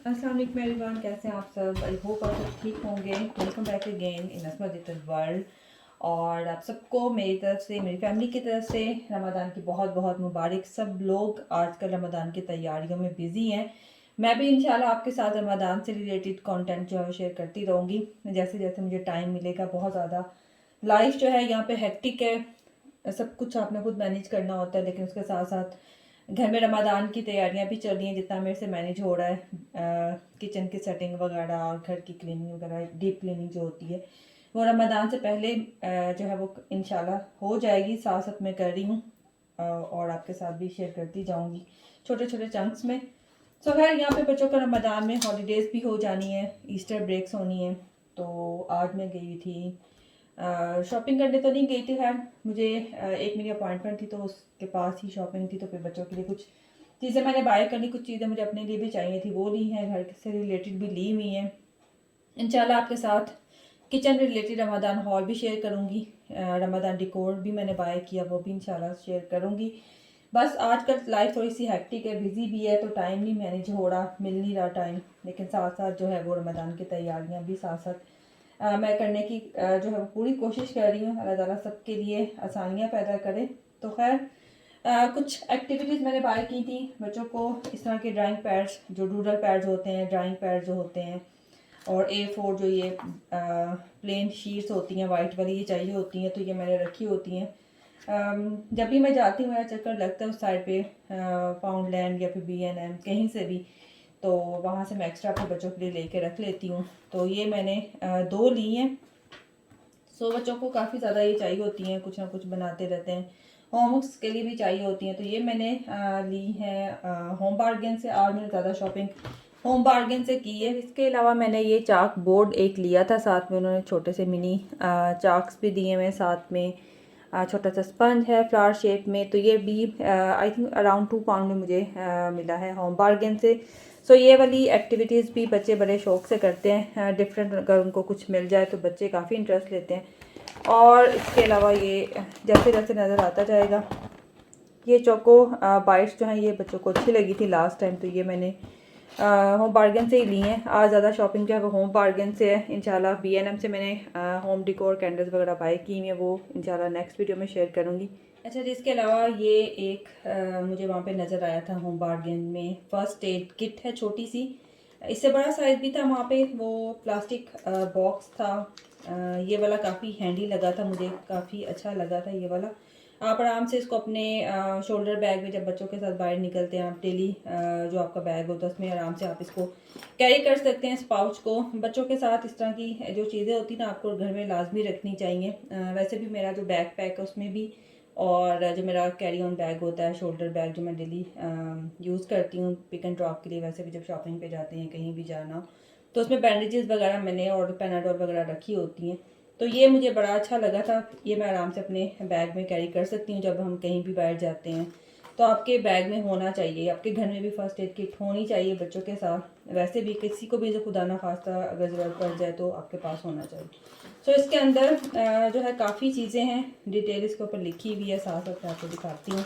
अस्सलाम वालेकुम एवरीवन, कैसे हैं आप सब। आई होप आप सब ठीक होंगे। Welcome back again in Asma digital world. और आप सबको मेरी तरफ से, मेरी फैमिली की तरफ से रमज़ान की बहुत बहुत मुबारक। सब लोग आजकल रमज़ान की तैयारियों में बिज़ी हैं। मैं भी इंशाल्लाह आपके साथ रमज़ान से रिलेटेड कंटेंट जो है शेयर करती रहूँगी जैसे जैसे मुझे टाइम मिलेगा। बहुत ज़्यादा लाइफ जो है यहाँ पे हेक्टिक है, सब कुछ आपने खुद मैनेज करना होता है, लेकिन उसके साथ साथ घर में रमज़ान की तैयारियां भी चल रही हैं। जितना मेरे से मैनेज हो रहा है, किचन की सेटिंग वगैरह और घर की क्लीनिंग वगैरह, डीप क्लीनिंग जो होती है वो रमज़ान से पहले जो है वो इंशाल्लाह हो जाएगी। साथ साथ मैं कर रही हूँ और आपके साथ भी शेयर करती जाऊँगी छोटे छोटे चंक्स में। सो खैर, यहाँ पे बच्चों का रमज़ान में हॉलीडेज़ भी हो जानी है, ईस्टर ब्रेक्स होनी है। तो आज मैं गई थी शॉपिंग करने, तो नहीं गई थी। खैर मुझे एक मेरी अपॉइंटमेंट थी तो उसके पास ही शॉपिंग थी, तो फिर बच्चों के लिए कुछ चीज़ें मैंने बाय कर ली, कुछ चीज़ें मुझे अपने लिए भी चाहिए थी वो ली हैं, घर से रिलेटेड भी ली हुई हैं। इंशाल्लाह आपके साथ किचन रिलेटेड रमज़ान हॉल भी शेयर करूँगी। रमज़ान डिकोर भी मैंने बाय किया, वो भी इंशाल्लाह शेयर करूँगी। बस आजकल लाइफ थोड़ी सी हैक्टिक है, बिजी भी है, तो टाइम नहीं मैनेज हो रहा, मिल नहीं रहा टाइम। लेकिन साथ साथ जो है वो रमज़ान की तैयारियाँ भी साथ साथ मैं करने की जो है वो पूरी कोशिश कर रही हूँ। अल्लाह ताला सबके लिए आसानियाँ पैदा करे। तो खैर कुछ एक्टिविटीज़ मैंने बाय की थी बच्चों को। इस तरह के ड्राइंग पैड्स, जो डूडल पैड्स होते हैं, ड्राइंग पैड जो होते हैं, और A4 जो ये प्लेन शीट्स होती हैं वाइट वाली, ये चाहिए होती हैं, तो ये मैंने रखी होती हैं। जब भी मैं जाती हूँ, मेरा चक्कर लगता है उस साइड पे, पाउंडलैंड या फिर B&M कहीं से भी, तो वहाँ से मैं एक्स्ट्रा अपने बच्चों के लिए लेके रख लेती हूँ। तो ये मैंने 2 ली हैं। सो बच्चों को काफ़ी ज़्यादा ये चाहिए होती हैं, कुछ ना कुछ बनाते रहते हैं, होमवर्क्स के लिए भी चाहिए होती हैं। तो ये मैंने ली है होम बार्गेन से, और मैंने ज़्यादा शॉपिंग होम बार्गेन से की है। इसके अलावा मैंने ये चाक बोर्ड एक लिया था, साथ में उन्होंने छोटे से मिनी चाक्स भी दिए हुए, साथ में छोटा सा स्पंज है फ्लावर शेप में। तो ये भी आई थिंक अराउंड 2 पाउंड में मुझे मिला है होम बार्गेन से। सो ये वाली एक्टिविटीज़ भी बच्चे बड़े शौक से करते हैं। डिफरेंट अगर उनको कुछ मिल जाए तो बच्चे काफ़ी इंटरेस्ट लेते हैं। और इसके अलावा ये जैसे जैसे नज़र आता जाएगा, ये चोको बाइट्स जो हैं ये बच्चों को अच्छी लगी थी लास्ट टाइम, तो ये मैंने होम बार्गेन से ही ली हैं। आज ज़्यादा शॉपिंग जो है वो होम बार्गेन से है। इंशाल्लाह B&M से मैंने होम डिकोर कैंडल्स वगैरह बाय की हुई हैं, वो इंशाल्लाह नेक्स्ट वीडियो में शेयर करूँगी। अच्छा जी, इसके अलावा ये एक मुझे वहाँ पे नज़र आया था होम बार्गेन में, फर्स्ट एड किट है छोटी सी, इससे बड़ा साइज़ भी था वहाँ पे, वो प्लास्टिक बॉक्स था। ये वाला काफ़ी हैंडी लगा था मुझे, काफ़ी अच्छा लगा था ये वाला। आप आराम से इसको अपने शोल्डर बैग में, जब बच्चों के साथ बाहर निकलते हैं आप, डेली जो आपका बैग होता है उसमें आराम से आप इसको कैरी कर सकते हैं। इस पाउच को बच्चों के साथ इस तरह की जो चीज़ें होती हैं ना, आपको घर में लाजमी रखनी चाहिए। वैसे भी मेरा जो बैक पैक है उसमें भी, और जो मेरा कैरी ऑन बैग होता है, शोल्डर बैग जो मैं डेली यूज़ करती हूँ पिक एंड ड्रॉप के लिए, वैसे भी जब शॉपिंग पे जाते हैं कहीं भी जाना, तो उसमें बैंडेजेस वगैरह मैंने और पैनाडोल वगैरह रखी होती हैं। तो ये मुझे बड़ा अच्छा लगा था, ये मैं आराम से अपने बैग में कैरी कर सकती हूँ जब हम कहीं भी बाहर जाते हैं। तो आपके बैग में होना चाहिए, आपके घर में भी फर्स्ट एड किट होनी चाहिए बच्चों के साथ। वैसे भी किसी को भी जो खुदा ना खास्ता अगर ज़रूरत पड़ जाए तो आपके पास होना चाहिए। सो इसके अंदर जो है काफ़ी चीज़ें हैं, डिटेल इसके ऊपर लिखी हुई है, साथ साथ मैं आपको दिखाती हूँ।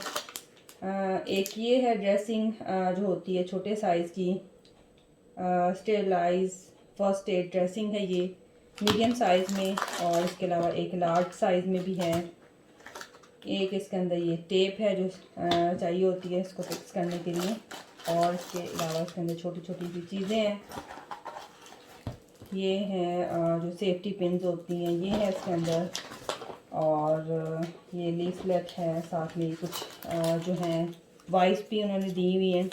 एक ये है ड्रेसिंग जो होती है छोटे साइज़ की, स्टेरलाइज फर्स्ट एड ड्रेसिंग है ये, मीडियम साइज़ में, और इसके अलावा एक लार्ज साइज़ में भी है। एक इसके अंदर ये टेप है जो चाहिए होती है इसको फिक्स करने के लिए, और इसके अलावा इसके अंदर छोटी छोटी सी चीज़ें हैं। ये हैं जो सेफ्टी पिन्स होती हैं, ये है इसके अंदर, और ये लीफलेट है, साथ में कुछ जो हैं वाइप्स भी उन्होंने दी हुई हैं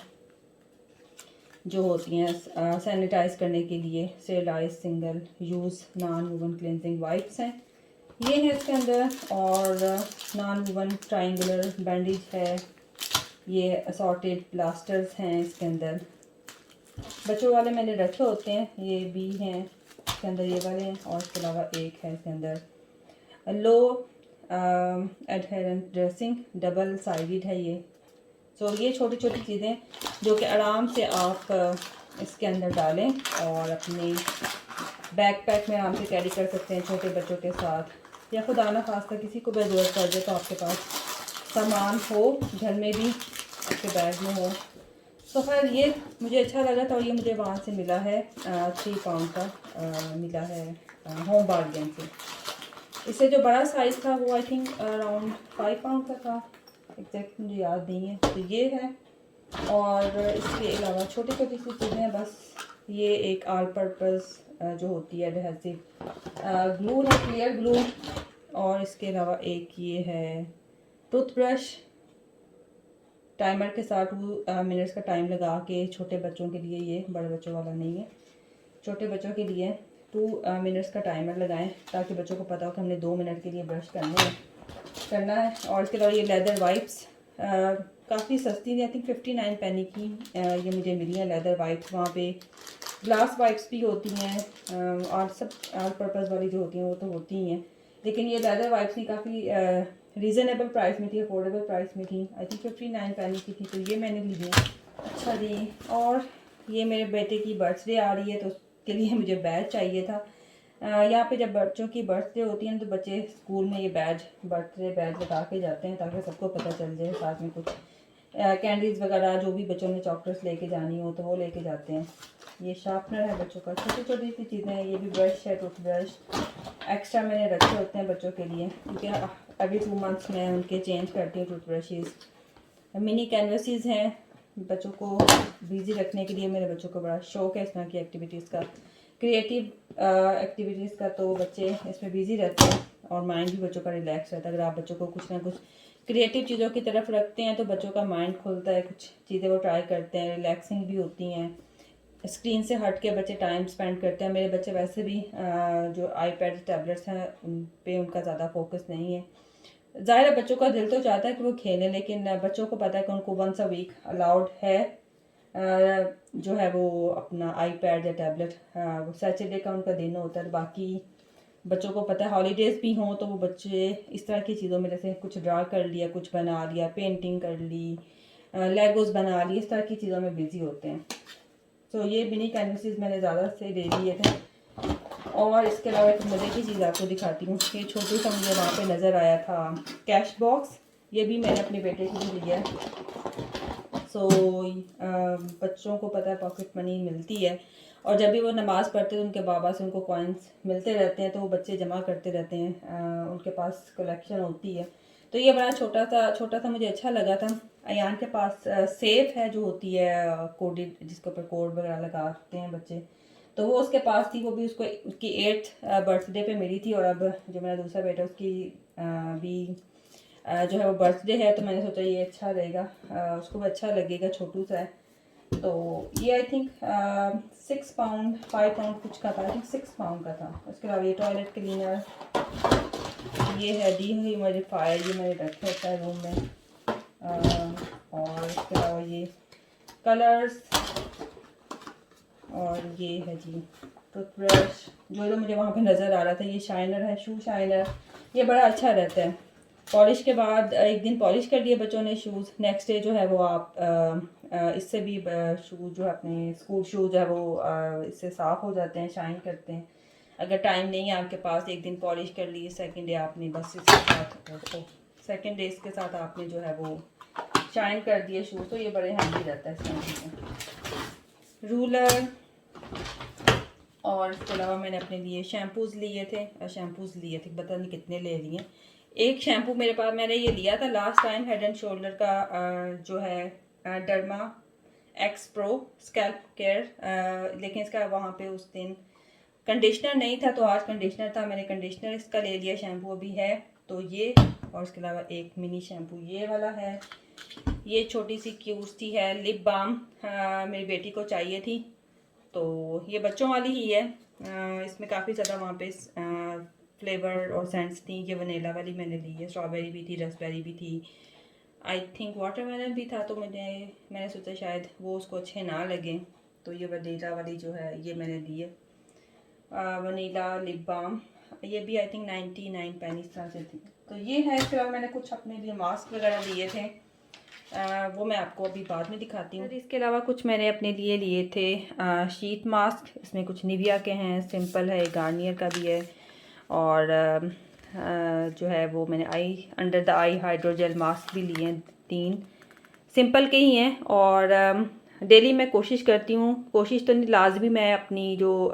जो होती हैं सैनिटाइज करने के लिए, sterilise single use non woven cleansing wipes हैं ये है इसके अंदर, और नॉन वूवन ट्राइंगुलर बैंडेज है, ये असॉर्टेड प्लास्टर्स हैं इसके अंदर। बच्चों वाले मैंने रखे होते हैं, ये भी हैं इसके अंदर, ये वाले हैं, और इसके अलावा एक है इसके अंदर लो एडहेरेंट ड्रेसिंग, डबल साइडेड है ये। सो ये छोटी छोटी चीज़ें जो कि आराम से आप इसके अंदर डालें और अपने बैकपैक में आराम से कैरी कर सकते हैं छोटे बच्चों के साथ, या खुदा ना खास्ता किसी को भी ज़रूरत पड़ जाए तो आपके पास सामान हो घर में भी, आपके बैग में हो। तो खैर ये मुझे अच्छा लगा था, और ये मुझे वहाँ से मिला है 3 पाउंड का मिला है होम बार्गेन से। इससे जो बड़ा साइज़ था वो आई थिंक अराउंड 5 पाउंड का था, एग्जैक्ट मुझे याद नहीं है। तो ये है, और इसके अलावा छोटी छोटी सी चीज़ें हैं बस। ये एक ऑल पर्पज़ जो होती है एडहेसिव ग्लू है, क्लियर ग्लू। और इसके अलावा एक ये है टूथब्रश, टाइमर के साथ 2 मिनट्स का टाइम लगा के, छोटे बच्चों के लिए, ये बड़े बच्चों वाला नहीं है, छोटे बच्चों के लिए 2 मिनट्स का टाइमर लगाएं ताकि बच्चों को पता हो कि हमने 2 मिनट के लिए ब्रश करना है। और इसके अलावा ये लेदर वाइप्स काफ़ी सस्ती थी, आई थिंक 59 पैनी की ये मुझे मिली हैं लेदर वाइप्स। वहाँ पे ग्लास वाइप्स भी होती हैं और सब ऑल पर्पज़ वाली जो होती हैं वो तो होती ही हैं, लेकिन ये लेदर वाइप्स भी काफ़ी रीज़नेबल प्राइस में थी, अफोर्डेबल प्राइस में थी। आई थिंक 59 पैनी की थी, तो ये मैंने ली है। अच्छा जी, और ये मेरे बेटे की बर्थडे आ रही है तो उसके लिए मुझे बैज चाहिए था। यहाँ पे जब बच्चों की बर्थडे होती है ना तो बच्चे स्कूल में ये बर्थडे बैज लगा के जाते हैं ताकि सबको पता चल जाए। साथ में कुछ कैंडीज़ वगैरह जो भी बच्चों ने चॉकलेट्स लेके जानी हो तो वो लेके जाते हैं। ये शार्पनर है बच्चों का, छोटी छोटी सी चीज़ें हैं। ये भी ब्रश है, टूथब्रश एक्स्ट्रा मैंने रखे होते हैं बच्चों के लिए, क्योंकि एवरी 2 मंथ्स में उनके चेंज करती हूँ टूथब्रशेज़। मिनी कैनवसेस हैं बच्चों को बिज़ी रखने के लिए। मेरे बच्चों को बड़ा शौक़ है इस तरह की एक्टिविटीज़ का, क्रिएटिव एक्टिविटीज़ का, तो बच्चे इसमें बिज़ी रहते हैं और माइंड भी बच्चों का रिलैक्स रहता है। अगर आप बच्चों को कुछ ना कुछ क्रिएटिव चीज़ों की तरफ रखते हैं तो बच्चों का माइंड खुलता है, कुछ चीज़ें वो ट्राई करते हैं, रिलैक्सिंग भी होती हैं, स्क्रीन से हट के बच्चे टाइम स्पेंड करते हैं। मेरे बच्चे वैसे भी जो आईपैड टैबलेट्स हैं उन पे उनका ज़्यादा फोकस नहीं है। ज़ाहिर है बच्चों का दिल तो चाहता है कि वो खेलें, लेकिन बच्चों को पता है कि उनको वंस अ वीक अलाउड है जो है वो अपना आईपैड या टैबलेट, सैटरडे का उनका दिन होता है। बाकी बच्चों को पता है हॉलीडेज़ भी हों तो वो बच्चे इस तरह की चीज़ों में, जैसे कुछ ड्रा कर लिया, कुछ बना लिया, पेंटिंग कर ली, लेगोज बना ली, इस तरह की चीज़ों में बिज़ी होते हैं। तो ये मिनी कैनवसेस मैंने ज़्यादा से ले लिए थे। और इसके अलावा एक मज़े की चीज़ आपको दिखाती हूँ। ये छोटू सा मुझे वहाँ पे नज़र आया था कैश बॉक्स, ये भी मैंने अपने बेटे के लिए लिया है। सो बच्चों को पता है पॉकेट मनी मिलती है, और जब भी वो नमाज़ पढ़ते हैं तो उनके बाबा से उनको कॉइन्स मिलते रहते हैं, तो वो बच्चे जमा करते रहते हैं, उनके पास कलेक्शन होती है। तो ये बड़ा छोटा सा मुझे अच्छा लगा था। अयान के पास सेफ है जो होती है कोडेड, जिसके ऊपर कोड वगैरह लगाते हैं बच्चे, तो वो उसके पास थी। वो भी उसको उसकी 8th बर्थडे पे मिली थी, और अब जो मेरा दूसरा बेटा उसकी भी जो है वो बर्थडे है, तो मैंने सोचा ये अच्छा रहेगा, उसको भी अच्छा लगेगा, छोटू सा है। तो ये आई थिंक 6 पाउंड 5 पाउंड कुछ का था, आई थिंक 6 पाउंड का था। उसके अलावा ये टॉयलेट क्लीनर, ये है डीह्यूमिडिफायर, ये मैंने रखा होता है रूम में। और इसके अलावा ये कलर्स, और ये है जी टूथब्रश जो मुझे वहाँ पे नज़र आ रहा था। ये शाइनर है, शू शाइनर, ये बड़ा अच्छा रहता है। पॉलिश के बाद एक दिन पॉलिश कर दिए बच्चों ने शूज़, नेक्स्ट डे जो है वो आप इससे भी शूज़ जो है अपने स्कूल शूज़ जो है वो इससे साफ़ हो जाते हैं, शाइन करते हैं। अगर टाइम नहीं है आपके पास, एक दिन पॉलिश कर ली, सेकंड डे आपने बस इसके साथ सेकंड डे इसके साथ आपने जो है वो शाइन कर दिए शूज़, तो ये बड़े हैंडी रहता है इसमें। रूलर, और इसके अलावा मैंने अपने लिए शैम्पूज़ लिए थे, पता नहीं कितने ले लिए। एक शैम्पू मेरे पास मैंने ये लिया था last time, head and shoulder का जो है derma x pro scalp care, लेकिन इसका वहाँ पे उस दिन कंडीशनर नहीं था, तो आज कंडीशनर था, मैंने कंडीशनर इसका ले लिया। शैम्पू अभी है तो ये, और इसके अलावा एक मिनी शैम्पू ये वाला है। ये छोटी सी क्यूट सी है लिप बाम, मेरी बेटी को चाहिए थी, तो ये बच्चों वाली ही है। इसमें काफ़ी ज़्यादा वहाँ पे फ्लेवर और सेंट्स थी। ये वनीला वाली मैंने ली है, स्ट्रॉबेरी भी थी, रसबेरी भी थी, आई थिंक वाटरमेलन भी था, तो मैंने सोचा शायद वो उसको अच्छे ना लगे, तो ये वनीला वाली जो है ये मैंने ली है। वनीला लिप बाम, ये भी आई थिंक 99 पैनी इस तरह से थी। तो ये है। इसके अलावा मैंने कुछ अपने लिए मास्क वगैरह लिए थे, वो मैं आपको अभी बाद में दिखाती हूँ। इसके अलावा कुछ मैंने अपने लिए थे शीट मास्क, इसमें कुछ निविया के हैं, सिंपल है, गार्नियर का भी है, और जो है वो मैंने under the I hydrogel mask भी लिए हैं, 3 सिंपल के ही हैं। और डेली मैं कोशिश करती हूँ, कोशिश तो नहीं, लाजमी मैं अपनी जो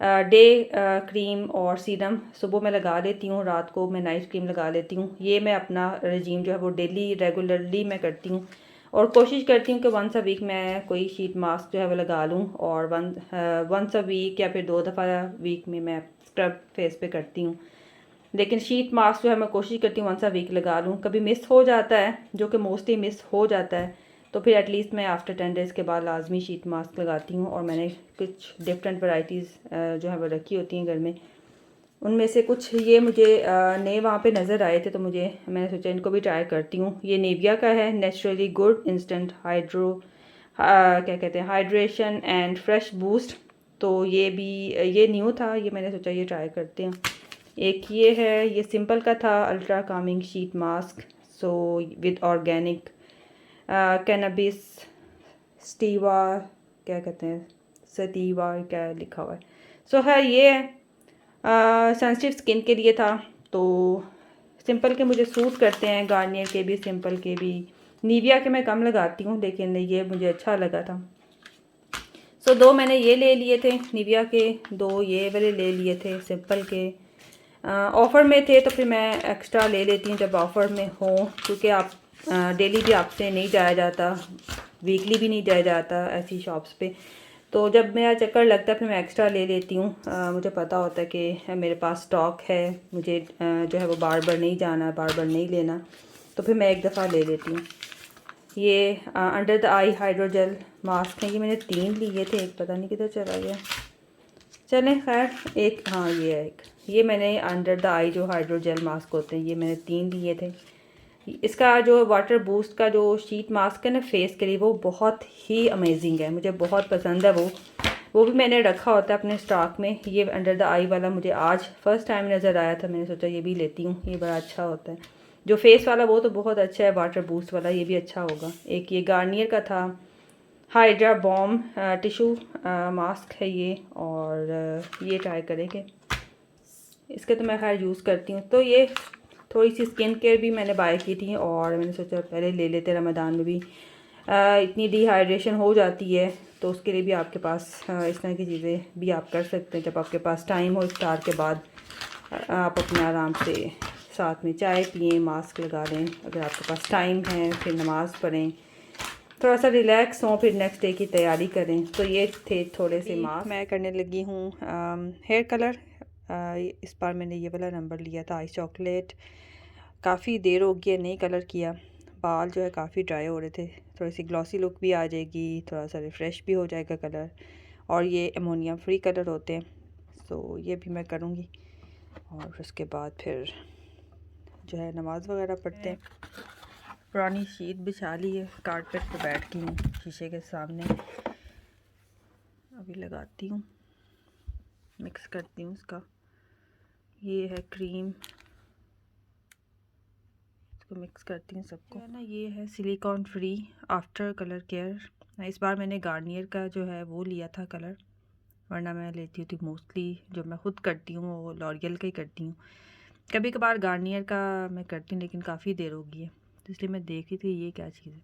डे क्रीम और सीरम सुबह मैं लगा लेती हूँ, रात को मैं नाइट क्रीम लगा लेती हूँ। ये मैं अपना रजीम जो है वो डेली रेगुलरली मैं करती हूँ और कोशिश करती हूँ कि वंस अ वीक मैं कोई शीट मास्क जो है वो लगा लूँ और वंस अ वीक या फिर 2 दफ़ा वीक में मैं स्क्रब फेस पे करती हूँ। लेकिन शीट मास्क जो है मैं कोशिश करती हूँ वंस अ वीक लगा लूँ। कभी मिस हो जाता है, जो कि मोस्टली मिस हो जाता है, तो फिर एटलीस्ट मैं आफ्टर 10 डेज़ के बाद लाजमी शीट मास्क लगाती हूँ। और मैंने कुछ डिफरेंट वैराइटीज़ जो है वो रखी होती हैं घर में, उनमें से कुछ ये मुझे नए वहाँ पे नज़र आए थे, तो मैंने सोचा इनको भी ट्राई करती हूँ। ये नेविया का है, नेचुरली गुड इंस्टेंट क्या कहते हैं, हाइड्रेशन एंड फ्रेश बूस्ट। तो ये न्यू था, ये मैंने सोचा ये ट्राई करते हैं। एक ये है, ये सिंपल का था, ultra Kameng sheet mask, so with organic cannabis stevia, क्या कहते हैं, सटीवा क्या लिखा हुआ है। सो है ये सेंसिटिव स्किन के लिए था, तो सिंपल के मुझे सूट करते हैं, गार्नियर के भी, सिंपल के भी। निविया के मैं कम लगाती हूँ, लेकिन ये मुझे अच्छा लगा था। सो 2 मैंने ये ले लिए थे निविया के, 2 ये वाले ले लिए थे सिंपल के। ऑफ़र में थे तो फिर मैं एक्स्ट्रा ले लेती हूँ जब ऑफ़र में हो, क्योंकि आप डेली भी आपसे नहीं जाया जाता, वीकली भी नहीं जाया जाता ऐसी शॉप्स पे। तो जब मेरा चक्कर लगता है फिर मैं एक्स्ट्रा ले लेती हूँ। मुझे पता होता है कि मेरे पास स्टॉक है, मुझे जो है वो बार बार नहीं जाना, बार बार नहीं लेना, तो फिर मैं एक दफ़ा ले लेती हूँ। ये under the I hydrogel mask है, ये मैंने 3 लिए थे, एक पता नहीं किधर चला गया। चलें खैर, एक हाँ ये है, एक ये मैंने अंडर द आई जो हाइड्रोजेल मास्क होते हैं, ये मैंने 3 लिए थे। इसका जो वाटर बूस्ट का जो शीट मास्क है ना फेस के लिए, वो बहुत ही अमेजिंग है, मुझे बहुत पसंद है वो भी मैंने रखा होता है अपने स्टॉक में। ये अंडर द आई वाला मुझे आज फर्स्ट टाइम नज़र आया था, मैंने सोचा ये भी लेती हूँ, ये बड़ा अच्छा होता है। जो फेस वाला वो तो बहुत अच्छा है, वाटर बूस्ट वाला ये भी अच्छा होगा। एक ये गार्नियर का था, हाइड्रा बॉम टिशू मास्क है ये, और ये ट्राई करेंगे, इसके तो मैं खैर यूज़ करती हूँ। तो ये थोड़ी सी स्किन केयर भी मैंने बाय की थी और मैंने सोचा पहले ले लेते, रमज़ान में भी इतनी डिहाइड्रेशन हो जाती है, तो उसके लिए भी आपके पास इस तरह की चीज़ें भी आप कर सकते हैं। जब आपके पास टाइम हो इफ्तार के बाद, आप अपना आराम से साथ में चाय पिएं, मास्क लगा लें, अगर आपके पास टाइम है, फिर नमाज़ पढ़ें, थोड़ा सा रिलैक्स हों, फिर नेक्स्ट डे की तैयारी करें। तो ये थे थोड़े से मास्क। मैं करने लगी हूँ हेयर कलर। इस बार मैंने ये वाला नंबर लिया था, आइस चॉकलेट। काफ़ी देर हो गई है नहीं कलर किया, बाल जो है काफ़ी ड्राई हो रहे थे, थोड़ी सी ग्लॉसी लुक भी आ जाएगी, थोड़ा सा रिफ़्रेश भी हो जाएगा कलर, और ये अमोनिया फ्री कलर होते हैं। सो ये भी मैं करूँगी और उसके बाद फिर जो है नमाज़ वगैरह पढ़ते हैं। पुरानी शीट बिछा ली है, कारपेट पे बैठ गई हूँ शीशे के सामने, अभी लगाती हूँ, मिक्स करती हूँ इसका। ये है क्रीम, इसको मिक्स करती हूँ सबको, है ना। ये है silicon free after colour care. इस बार मैंने गार्नियर का जो है वो लिया था कलर, वरना मैं लेती थी मोस्टली जो मैं ख़ुद करती हूँ वो लॉरियल का ही करती हूँ। कभी कभार गार्नियर का मैं करती हूँ, लेकिन काफ़ी देर हो गई है, तो इसलिए मैं देख रही थी ये क्या चीज़ है।